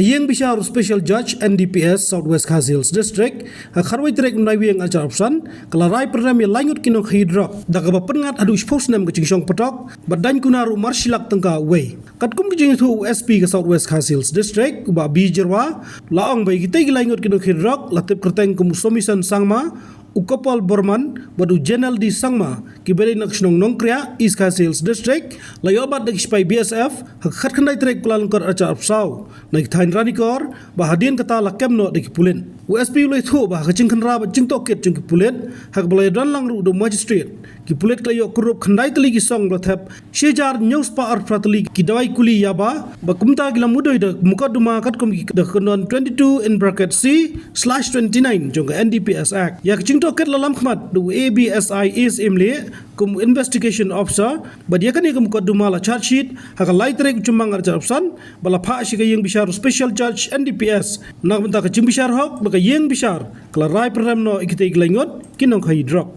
Ïingbishar Special Judge NDPS SWKHD District kharwai trek naiwiang ajar opsan kalarai program yang lanjut ki Nongkhaii Drok daga ba Pynngat adu Snem ke Shillong Phatok badan Kuna ru marshilak tengka way katkum ki tu SP ke SWKHD District ba bijerwa laong bai kita lanjut ki Nongkhaii Drok latip kerteng kumusomisan sangma Ukapal Borman badu Jenal di Sangma kibeli nakshong Nongkhaii East Khasils District layobat dak spai BSF khat khandai trek kulalungkar acha apsau naik thain ranikor ba hadien kata lakemno dak pulen USP ulai thu ba kaching khanra ba jingtoket jing pulen hak balai dan lang ru do magistrate ki pulet klayo kurup khandai tali ki song blathap shejar news pa ar pratli ki dawai kuli yaba ba kumta gila mudoi dak mukaduma katkom ki dak konon 22/C/29 jong NDPS Act yak toket lalam khmat du ABSI is imle kum investigation officer badia kani kum koduma la charge sheet haka laitrek chumang archa opsan bala pha shi Ïingbishar Special Judge NDPS nagbanta ka Ïingbishar hok baka Ïingbishar kala rai program no ikite iglangot ki Nongkhaii Drok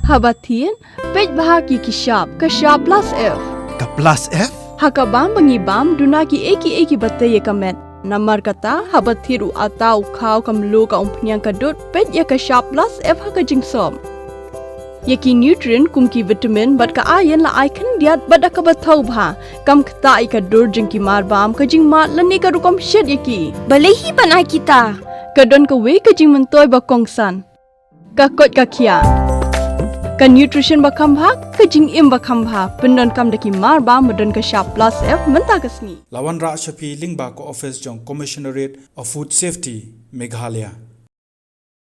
Habatin pej bahagi kishap ka plus F ka plus F haka bam bangibam dunaki eki bataye kamet Namar kata habat thiru atau kau kamlu ka umpnyang kadut pet ya ka plus F ha ka jingsom. Yaki nutrient kum ki vitamin bat ka iron la icon diat bat ka bathau bha kam kata I ka dur jing ki mar bam ka jing mat la ni ka rukom shed yaki. Balehi panai kita. Ka don ka we ka jing mentoy ba kongsan. Ka kot ka kia. Ka nutrition ba khambha ka jing im ba khambha pendon kam daki mar ba madon ka plus F menta kasni lawan ra shapi lingba ko office jong commissionerate of food safety Meghalaya